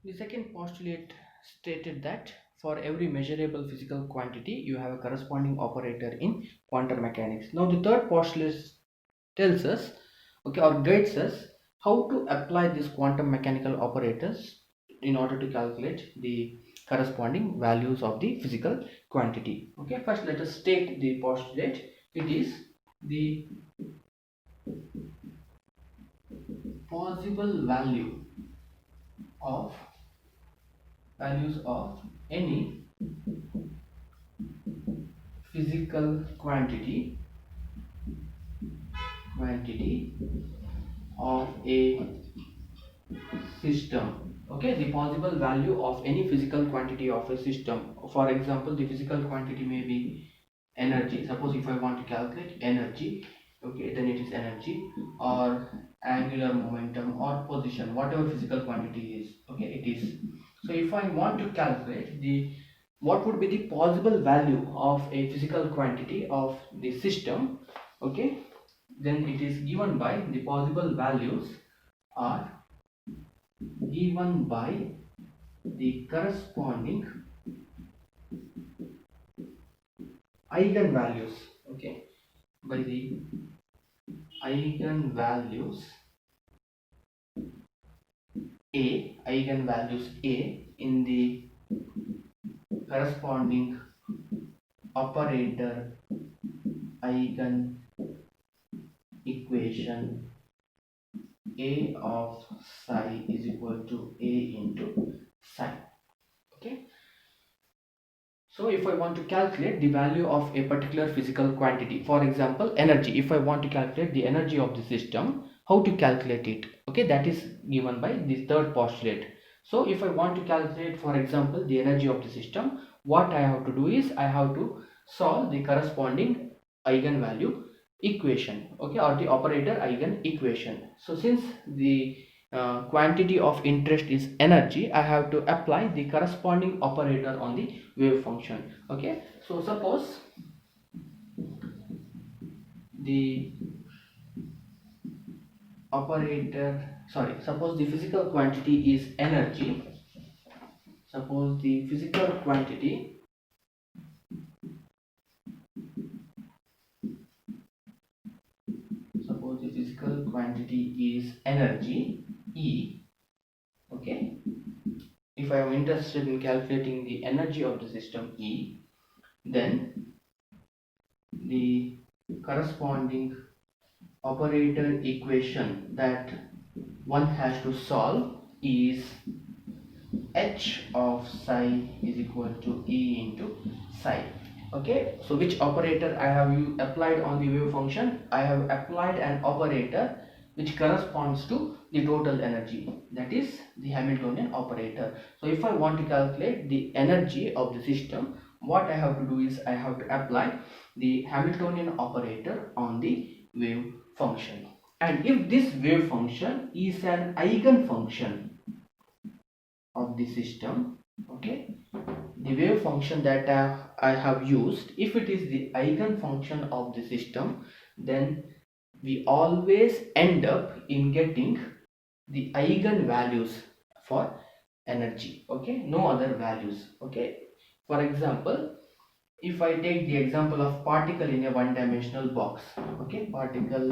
The second postulate stated that for every measurable physical quantity, you have a corresponding operator in quantum mechanics. Now, the third postulate tells us, okay, or guides us how to apply these quantum mechanical operators in order to calculate the corresponding values of the physical quantity. Okay, first let us state the postulate. It is the possible of values of any physical quantity of a system. Okay, the possible value of any physical quantity of a system. For example, the physical quantity may be energy. Suppose if I want to calculate energy, okay, then it is energy, or angular momentum, or position, whatever physical quantity is, okay, it is. So if I want to calculate the what would be the possible value of a physical quantity of the system, okay, then it is given by the possible values are given by the corresponding eigenvalues, okay, by the eigenvalues a in the corresponding operator eigen equation a of psi is equal to a into psi. Okay, so if I want to calculate the value of a particular physical quantity, for example energy, if I want to calculate the energy of the system, how to calculate it, okay, that is given by the third postulate. So if I want to calculate, for example, the energy of the system, what I have to do is I have to solve the corresponding eigenvalue equation, okay, or the operator eigen equation. So since the quantity of interest is energy, I have to apply the corresponding operator on the wave function. Okay, so suppose the suppose the physical quantity is energy. Suppose the physical quantity is energy E. Okay, if I am interested in calculating the energy of the system E, then the corresponding operator equation that one has to solve is h of psi is equal to E into psi. Okay, so which operator I have applied on the wave function? I have applied an operator which corresponds to the total energy, that is the Hamiltonian operator. So if I want to calculate the energy of the system, what I have to do is I have to apply the Hamiltonian operator on the wave function. And if this wave function is an eigen function of the system, okay, the wave function that I have used, if it is the eigen function of the system, then we always end up in getting the eigen values for energy, okay, no other values. Okay, for example, if I take the example of particle in a one-dimensional box, okay, particle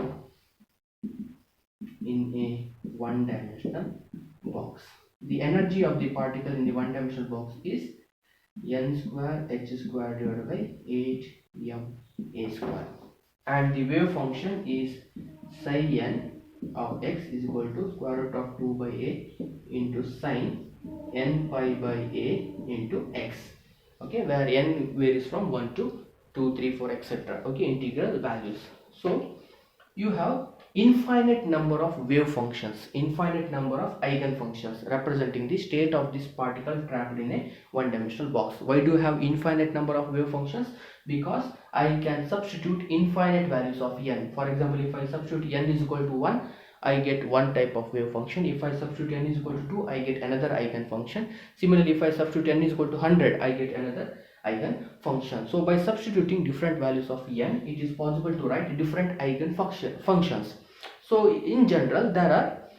in a one-dimensional box, the energy of the particle in the one-dimensional box is n square h square divided by 8 m a square, and the wave function is psi n of x is equal to square root of 2 by a into sine n pi by a into x, okay, where n varies from 1 to 2 3 4 etc, okay, integral values. So you have infinite number of wave functions, infinite number of eigen functions representing the state of this particle trapped in a one-dimensional box. Why do you have infinite number of wave functions? Because I can substitute infinite values of n. For example, if I substitute n is equal to 1, I get one type of wave function. If I substitute n is equal to 2, I get another eigen function. Similarly, if I substitute n is equal to 100, I get another eigen function. So by substituting different values of n, it is possible to write different eigen functions. So in general, there are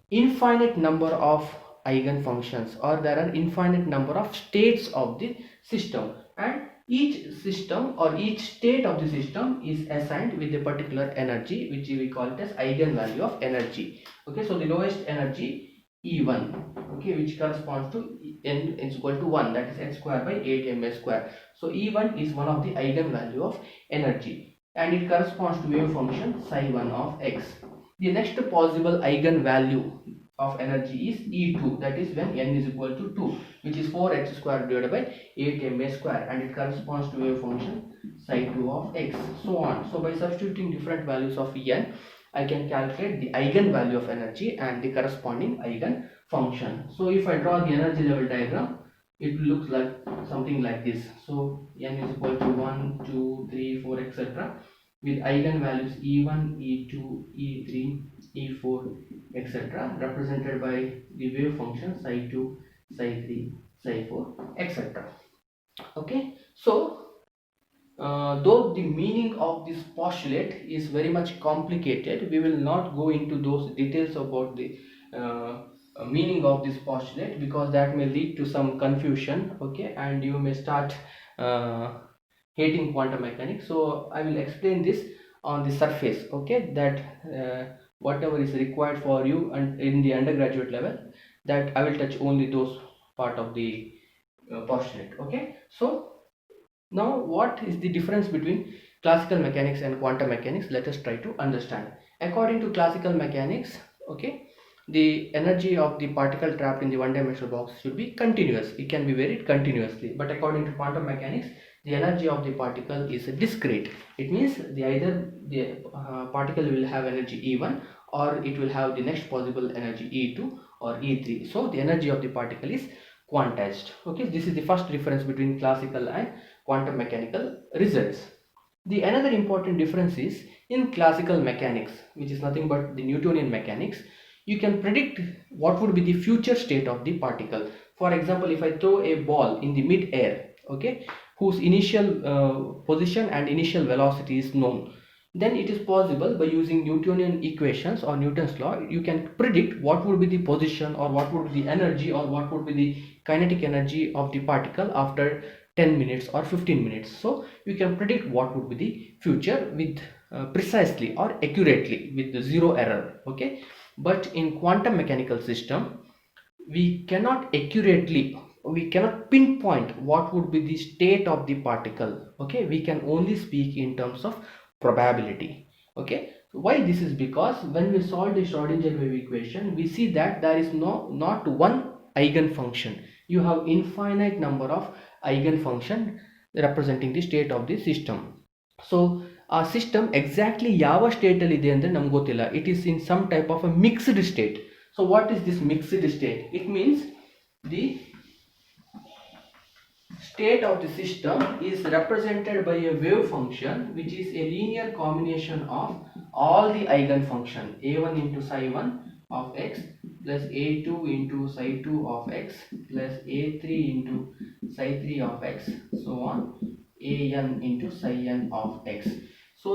infinite number of eigenfunctions, or there are infinite number of states of the system, and each system or each state of the system is assigned with a particular energy, which we call it as eigenvalue of energy. Okay, so the lowest energy E1, okay, which corresponds to n is equal to 1, that is n square by 8 ma square. So E1 is one of the eigenvalue of energy, and it corresponds to wave function psi1 of x. The next possible eigenvalue of energy is E2, that is when n is equal to 2, which is 4h square divided by 8 ma square, and it corresponds to wave function psi2 of x, so on. So by substituting different values of n, I can calculate the eigenvalue of energy and the corresponding eigen function. So if I draw the energy level diagram, it looks like something like this. So n is equal to 1, 2, 3, 4, etc. with eigenvalues E1, E2, E3, E4, etc. represented by the wave function psi2, psi3, psi4, etc. Okay, so though the meaning of this postulate is very much complicated, we will not go into those details about the meaning of this postulate, because that may lead to some confusion, okay, and you may start hating quantum mechanics. So I will explain this on the surface, okay, that whatever is required for you and in the undergraduate level, that I will touch only those part of the postulate. Okay, so now what is the difference between classical mechanics and quantum mechanics? Let us try to understand. According to classical mechanics, okay, the energy of the particle trapped in the one-dimensional box should be continuous. It can be varied continuously. But according to quantum mechanics, the energy of the particle is discrete. It means either the particle will have energy E1, or it will have the next possible energy E2 or E3. So the energy of the particle is quantized. Okay, this is the first difference between classical and quantum mechanical results. The another important difference is in classical mechanics, which is nothing but the Newtonian mechanics, you can predict what would be the future state of the particle. For example, if I throw a ball in the mid-air, okay, whose initial position and initial velocity is known, then it is possible by using Newtonian equations or Newton's law, you can predict what would be the position, or what would be the energy, or what would be the kinetic energy of the particle after 10 minutes or 15 minutes. So you can predict what would be the future with precisely or accurately with the zero error. Okay, but in quantum mechanical system, we cannot pinpoint what would be the state of the particle. Okay, we can only speak in terms of probability. Okay, why this is because when we solve the Schrodinger wave equation, we see that there is not one eigenfunction. You have infinite number of eigenfunction representing the state of the system. So ಆ system exactly ಯಾವ state ಅಲ್ಲಿ ಇದೆ ಅಂದ್ರೆ ನಮ್ಗೆ ಗೊತ್ತಿಲ್ಲ. It is in some type of a mixed state. So what is this mixed state? It means the state of the system is represented by a wave function which is a linear combination of all the eigenfunction a1 into psi1 of x plus a2 into psi2 of x plus a3 into psi3 of x, so on, an into psi n of x. So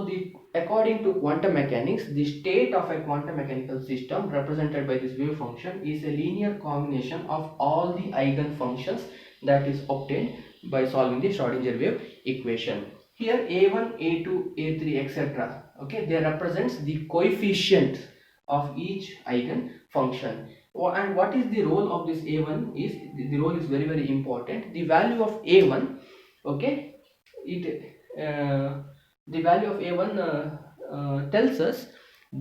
according to quantum mechanics, the state of a quantum mechanical system represented by this wave function is a linear combination of all the eigenfunctions that is obtained by solving the Schrodinger wave equation. Here a1, a2, a3, etc. Okay, they represents the coefficient of each eigenfunction. And what is the role of this a1 is, the role is very very important. The value of a1, okay, the value of a1 tells us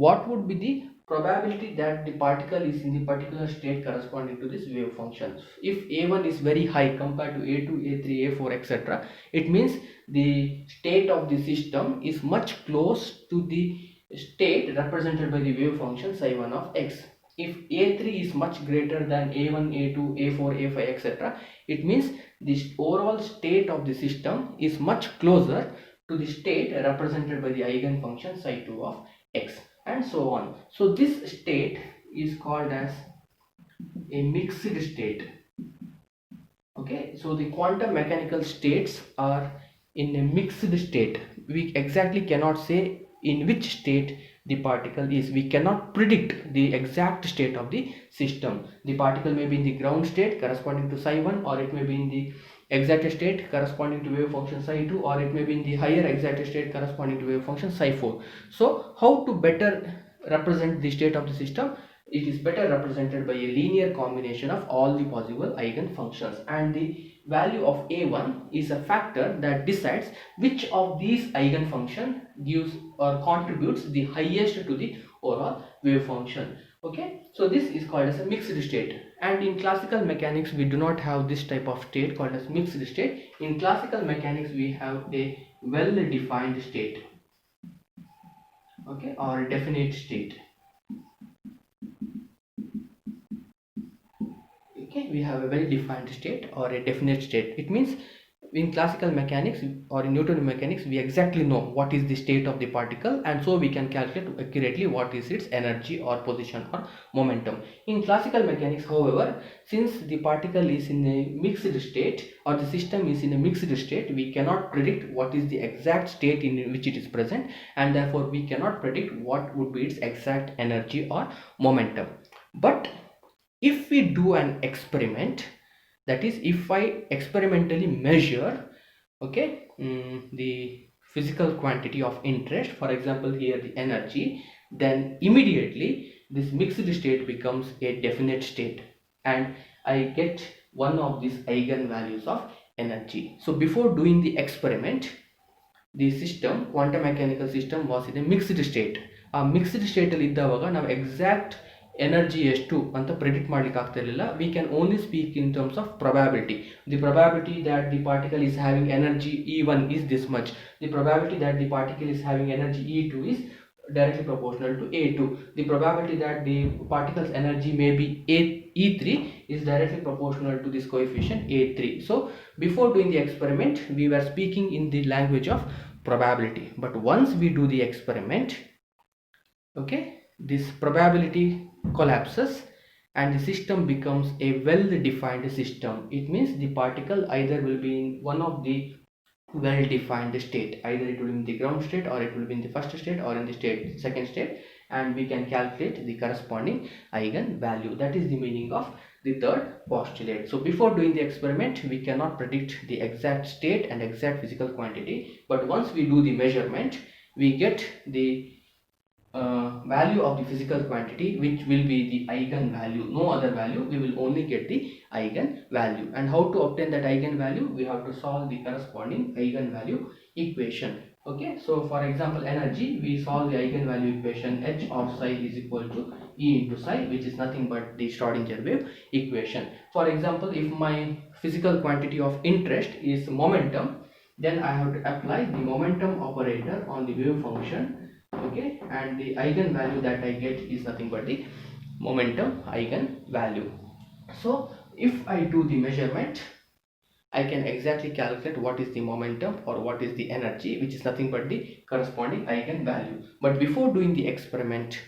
what would be the probability that the particle is in the particular state corresponding to this wave function. If a1 is very high compared to a2, a3, a4, etc., it means the state of the system is much close to the state represented by the wave function psi1 of x. If a3 is much greater than a1, a2, a4, a5, etc., it means the overall state of the system is much closer to the state represented by the eigenfunction psi2 of x, and so on. So this state is called as a mixed state. Okay, so the quantum mechanical states are in a mixed state. We exactly cannot say in which state the particle is. We cannot predict the exact state of the system. The particle may be in the ground state corresponding to psi 1, or it may be in the excited state corresponding to wave function psi 2, or it may be in the higher excited state corresponding to wave function psi 4. So how to better represent the state of the system? It is better represented by a linear combination of all the possible eigenfunctions, and the value of a1 is a factor that decides which of these eigenfunction gives or contributes the highest to the overall wave function. Okay, so this is called as a mixed state, and in classical mechanics we do not have this type of state called as mixed state. In classical mechanics we have a well defined state, okay, or a definite state. Okay, we have a well defined state or a definite state. It means in classical mechanics or in Newtonian mechanics we exactly know what is the state of the particle, and so we can calculate accurately what is its energy or position or momentum. In classical mechanics, however, since the particle is in a mixed state or the system is in a mixed state, we cannot predict what is the exact state in which it is present, and therefore we cannot predict what would be its exact energy or momentum. But if we do an experiment, that is, if I experimentally measure, okay, the physical quantity of interest, for example here the energy, then immediately this mixed state becomes a definite state, and I get one of these eigenvalues of energy. So before doing the experiment, the system, quantum mechanical system, was in a mixed state. ಆ mixed state ಅಲ್ಲಿ ಇದ್ದಾವಾಗ ನಾವು exact energy ಎಷ್ಟು ಅಂತ predict ಮಾಡ್ಲಿಕ್ಕೆ ಆಗ್ತಾ ಇರಲಿಲ್ಲ. We can only speak in terms of probability. The probability that the particle is having energy E1 is this much. The probability that the particle is having energy E2 is directly proportional to A2. The probability that the particle's energy may be E3 is directly proportional to this coefficient A3. So before doing the experiment we were speaking in the language of probability, but once we do the experiment, okay, this probability collapses and the system becomes a well defined system. It means the particle either will be in one of the well defined state, either it will be in the ground state, or it will be in the first state, or in the second state, and we can calculate the corresponding eigen value. That is the meaning of the third postulate. So before doing the experiment we cannot predict the exact state and exact physical quantity, but once we do the measurement we get the value of the physical quantity, which will be the eigen value, no other value. We will only get the eigen value. And how to obtain that eigen value? We have to solve the corresponding eigen value equation. Okay, so for example energy, we solve the eigen value equation. H of psi is equal to E into psi, which is nothing but the Schrodinger wave equation. For example, if my physical quantity of interest is momentum, then I have to apply the momentum operator on the wave function. Okay, and the eigen value that I get is nothing but the momentum eigen value. So if I do the measurement, I can exactly calculate what is the momentum or what is the energy, which is nothing but the corresponding eigen value. But before doing the experiment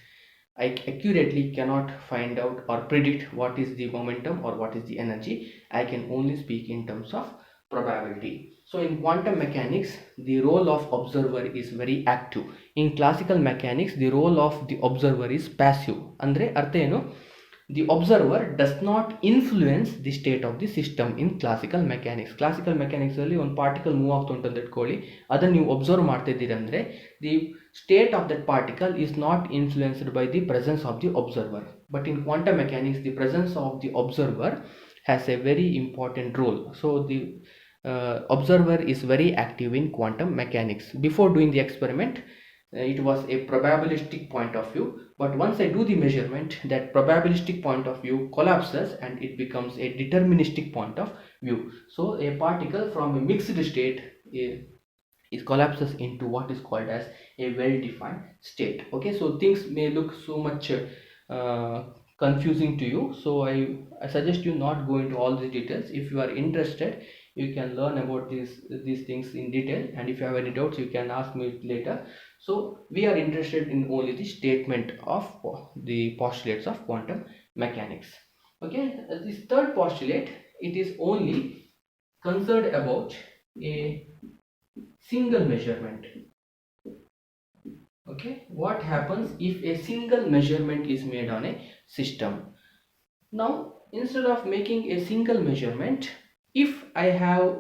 I accurately cannot find out or predict what is the momentum or what is the energy. I can only speak in terms of probability. So in quantum mechanics the role of observer is very active. In classical mechanics the role of the observer is passive. Andre artha enu, the observer does not influence the state of the system in classical mechanics. Classical mechanics alli ಒಂದು particle move ಆಗ್ತಾ ಉಂಟು ಅಂತ ಇಟ್ಕೊಳ್ಳಿ, ಅದನ್ನು ನೀವು observe ಮಾಡ್ತಾ ಇದ್ದೀರಿ ಅಂದರೆ the state of that particle is not influenced by the presence of the observer. But in quantum mechanics the presence of the observer has a very important role. So the observer is very active in quantum mechanics. Before doing the experiment it was a probabilistic point of view, but once I do the measurement that probabilistic point of view collapses and it becomes a deterministic point of view. So a particle from a mixed state it collapses into what is called as a well defined state. Okay, so things may look so much confusing to you, so I suggest you not go into all the details. If you are interested you can learn about these things in detail, and if you have any doubts you can ask me later. So we are interested in only the statement of the postulates of quantum mechanics. Okay, this third postulate, it is only concerned about a single measurement. Okay, what happens if a single measurement is made on a system? Now, instead of making a single measurement, if I have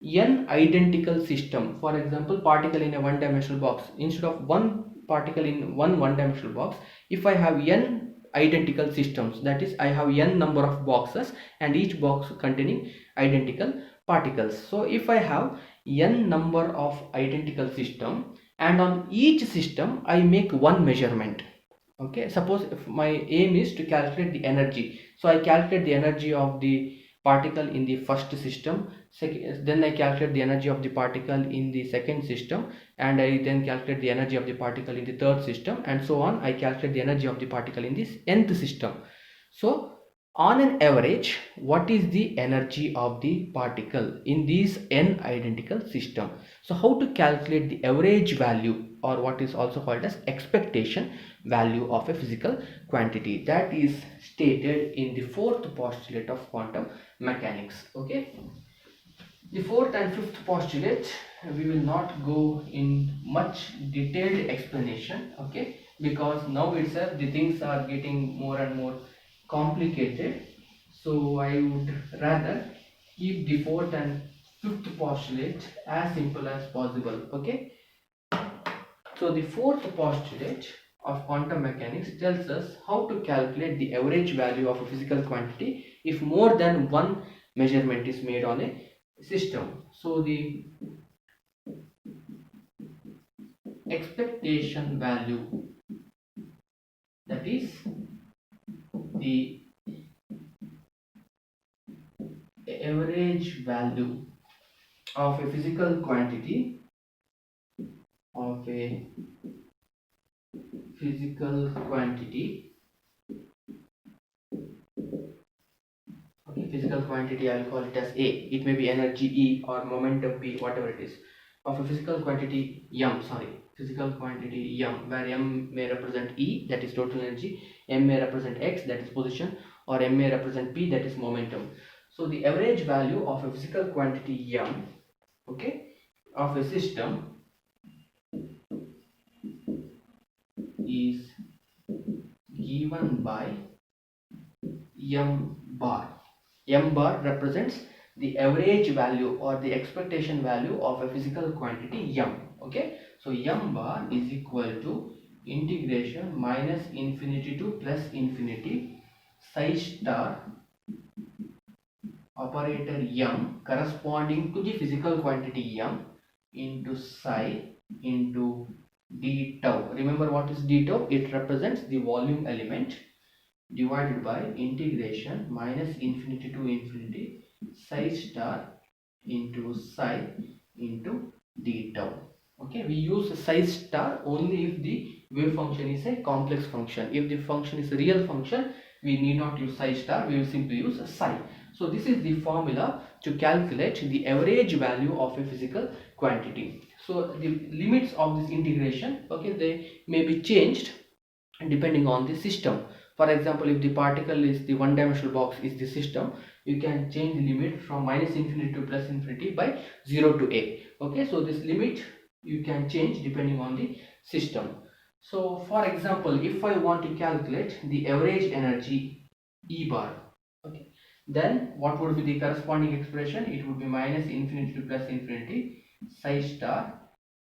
n identical system, for example, particle in a one-dimensional box, instead of one particle in one-dimensional box, if I have n identical systems, that is, I have n number of boxes and each box containing identical particles. So, if I have n number of identical system and on each system I make one measurement. Okay, suppose if my aim is to calculate the energy, so I calculate the energy of the particle in the first system, then I calculate the energy of the particle in the second system, and I then calculate the energy of the particle in the third system, and so on. I calculate the energy of the particle in this nth system. So on an average, what is the energy of the particle in these n identical system? So how to calculate the average value, or what is also called as expectation value of a physical quantity, that is stated in the fourth postulate of quantum mechanics. Okay, the fourth and fifth postulate we will not go in much detailed explanation, okay, because now itself the things are getting more and more complicated. So I would rather keep the fourth and fifth postulate as simple as possible. Okay, so the fourth postulate of quantum mechanics tells us how to calculate the average value of a physical quantity if more than one measurement is made on a system. So the expectation value, that is the average value of a physical quantity of a physical quantity, okay, physical quantity I'll call it as A, it may be energy E or momentum P, whatever it is, of a physical quantity physical quantity m, where m may represent E, that is total energy, m may represent x, that is position, or m may represent P, that is momentum. So the average value of a physical quantity m, okay, of a system is given by m bar. M bar represents the average value or the expectation value of a physical quantity m. Okay, so m bar is equal to integration minus infinity to plus infinity psi star operator m corresponding to the physical quantity m into psi into d tau. Remember what is d tau? It represents the volume element divided by integration minus infinity to infinity psi star into psi into d tau. Okay, we use psi star only if the wave function is a complex function. If the function is a real function, we need not use psi star, we will simply use psi. So this is the formula to calculate the average value of a physical quantity. So the limits of this integration, okay, they may be changed depending on the system. For example, if the particle is the one-dimensional box is the system, you can change the limit from minus infinity to plus infinity by 0 to a. Okay, so this limit you can change depending on the system. So for example, if I want to calculate the average energy E bar, okay, then what would be the corresponding expression? It would be minus infinity to plus infinity psi star,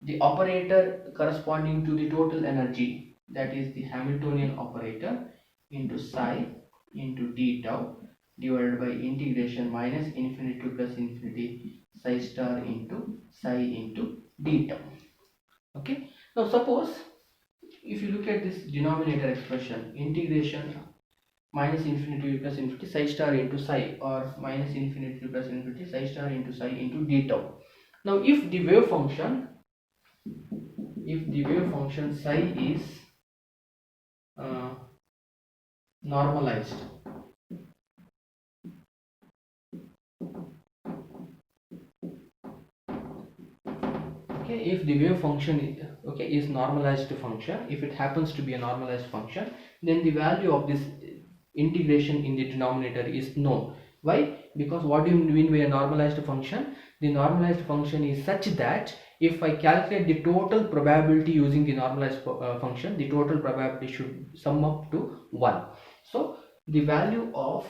the operator corresponding to the total energy, that is the Hamiltonian operator, into psi into d tau divided by integration minus infinity to plus infinity psi star into psi into d tau. Okay, now suppose if you look at this denominator expression, integration minus infinity to plus infinity psi star into psi, or minus infinity to plus infinity psi star into psi into d tau. Now if the wave function psi is normalized, okay, if the wave function is normalized function, if it happens to be a normalized function, then the value of this integration in the denominator is known. Why? Because what do you mean by a normalized function? The normalized function is such that if I calculate the total probability using the normalized function, the total probability should sum up to 1. So the value of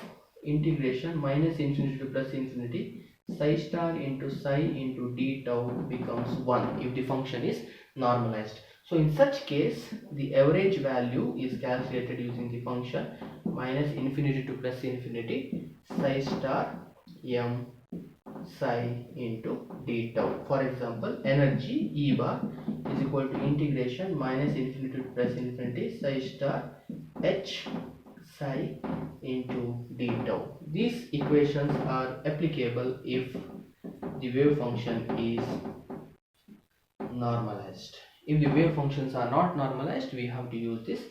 integration minus infinity to plus infinity psi star into psi into d tau becomes 1 if the function is normalized. So in such case, the average value is calculated using the function minus infinity to plus infinity psi star m psi into d tau. For example, energy E bar is equal to integration minus infinity to plus infinity psi star h psi into d tau. These equations are applicable if the wave function is normalized. If the wave functions are not normalized, we have to use this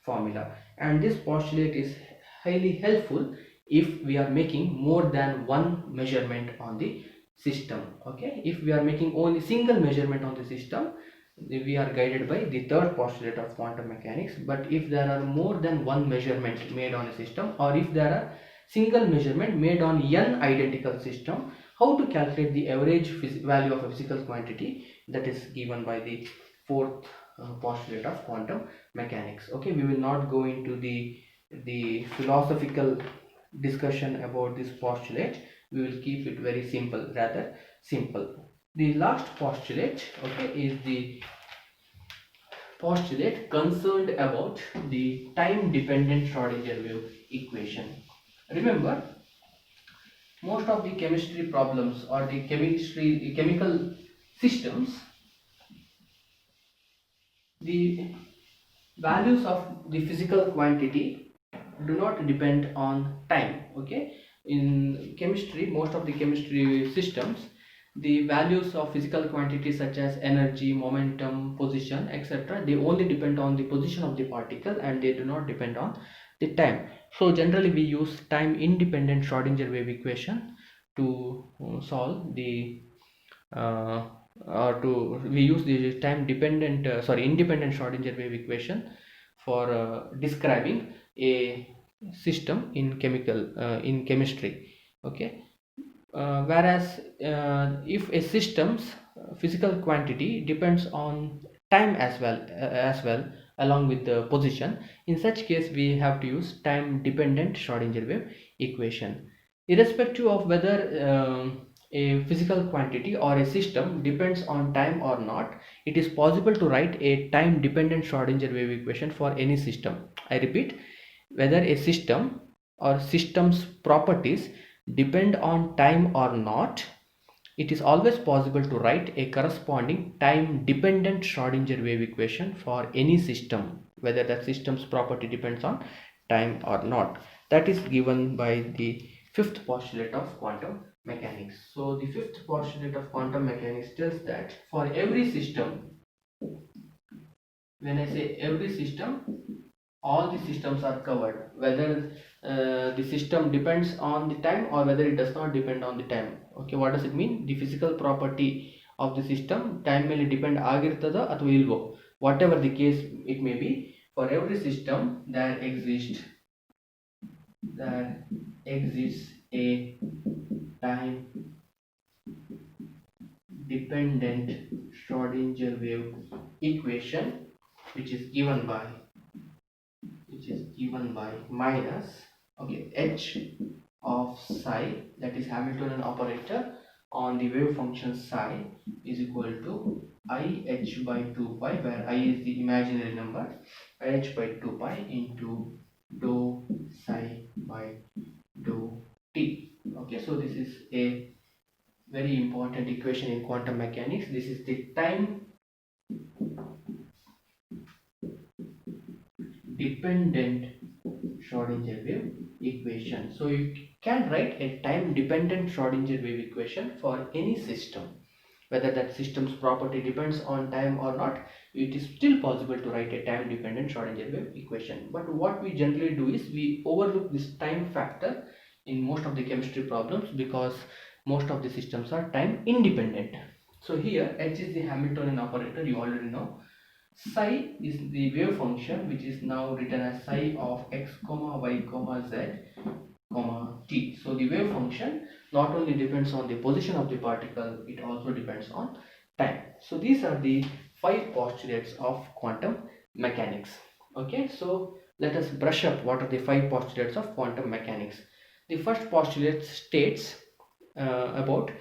formula, and this postulate is highly helpful if we are making more than one measurement on the system. Okay, if we are making only single measurement on the system, we are guided by the third postulate of quantum mechanics. But if there are more than one measurement made on a system, or if there are single measurement made on n identical system, how to calculate the average value of a physical quantity, that is given by the fourth postulate of quantum mechanics. Okay, we will not go into the philosophical discussion about this postulate. We will keep it very simple, rather simple. The last postulate, okay, is the postulate concerned about the time dependent Schrodinger wave equation. Remember, most of the chemistry problems or the chemical systems, the values of the physical quantity do not depend on time. Okay, in chemistry, most of the chemistry systems, the values of physical quantities such as energy, momentum, position, etc., they only depend on the position of the particle and they do not depend on the time. So generally we use time independent Schrodinger wave equation to solve the we use the time dependent independent Schrodinger wave equation for describing a system in chemistry. Okay, whereas if a system's physical quantity depends on time as well along with the position, in such case we have to use time dependent Schrodinger wave equation. Irrespective of whether a physical quantity or a system depends on time or not, it is possible to write a time dependent Schrodinger wave equation for any system. I repeat, whether a system or system's properties depend on time or not, it is always possible to write a corresponding time dependent Schrodinger wave equation for any system, whether that system's property depends on time or not. That is given by the fifth postulate of quantum mechanics. So the fifth postulate of quantum mechanics tells that for every system, when I say every system, all the systems are covered, whether the system depends on the time or whether it does not depend on the time. Okay, what does it mean? The physical property of the system time ಮೇಲೆ depend ಆಗಿರ್ತದ ಅಥವಾ ಇಲ್ವೋ, whatever the case it may be, for every system there exists a time dependent Schrodinger wave equation which is given by minus, okay, h of psi, that is Hamiltonian operator on the wave function psi, is equal to IH by 2 pi, where I is the imaginary number, IH by 2 pi into dou psi by dou t. Okay, so this is a very important equation in quantum mechanics. This is the time dependent Schrodinger wave equation. So you can write a time dependent Schrodinger wave equation for any system, whether that system's property depends on time or not. It is still possible to write a time dependent Schrodinger wave equation. But what we generally do is we overlook this time factor in most of the chemistry problems because most of the systems are time independent. So here h is the Hamiltonian operator, you already know. Psi is the wave function which is now written as psi of x comma y comma z comma t. So the wave function not only depends on the position of the particle, it also depends on time. So these are the 5 postulates of quantum mechanics. Okay, so let us brush up what are the 5 postulates of quantum mechanics. The first postulate states about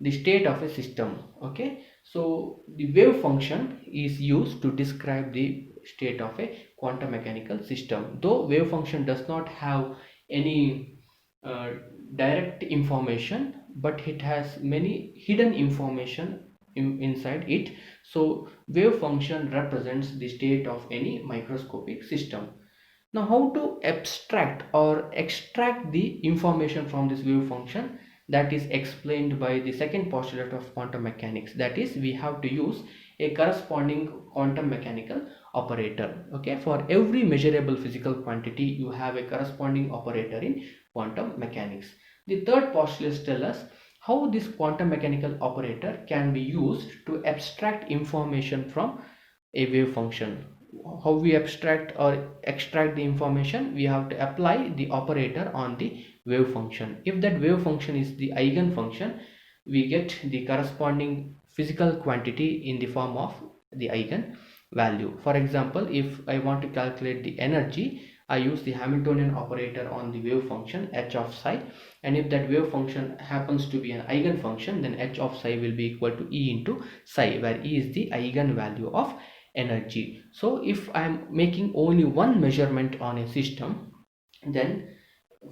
the state of a system. Okay, so the wave function is used to describe the state of a quantum mechanical system. Though wave function does not have any uh, direct information, but it has many hidden information inside it. So wave function represents the state of any microscopic system. Now, how to abstract or extract the information from this wave function, that is explained by the second postulate of quantum mechanics. That is, we have to use a corresponding quantum mechanical operator. Okay, for every measurable physical quantity, you have a corresponding operator in quantum mechanics. The third postulate tells us how this quantum mechanical operator can be used to abstract information from a wave function. How we abstract or extract the information? We have to apply the operator on the wave function. If that wave function is the eigen function, we get the corresponding physical quantity in the form of the eigen value. For example, if I want to calculate the energy, I use the Hamiltonian operator on the wave function h of psi, and if that wave function happens to be an eigen function, then h of psi will be equal to E into psi, where E is the eigen value of energy. So if I am making only one measurement on a system, then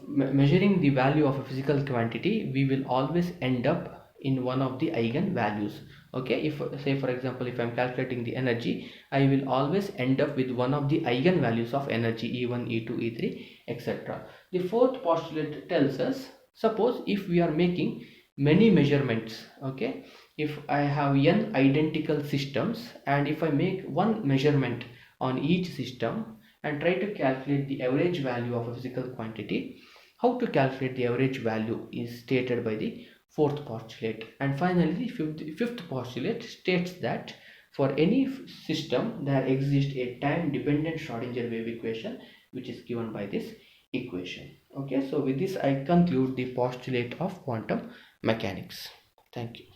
measuring the value of a physical quantity, we will always end up in one of the eigen values. Okay, if say for example, if I am calculating the energy, I will always end up with one of the eigen values of energy, E1, E2, E3, etc. The fourth postulate tells us, suppose if we are making many measurements, okay, if I have n identical systems and if I make one measurement on each system and try to calculate the average value of a physical quantity, how to calculate the average value is stated by the fourth postulate. And finally, the fifth postulate states that for any system there exists a time dependent Schrodinger wave equation, which is given by this equation. Okay, so with this I conclude the postulate of quantum mechanics. Thank you.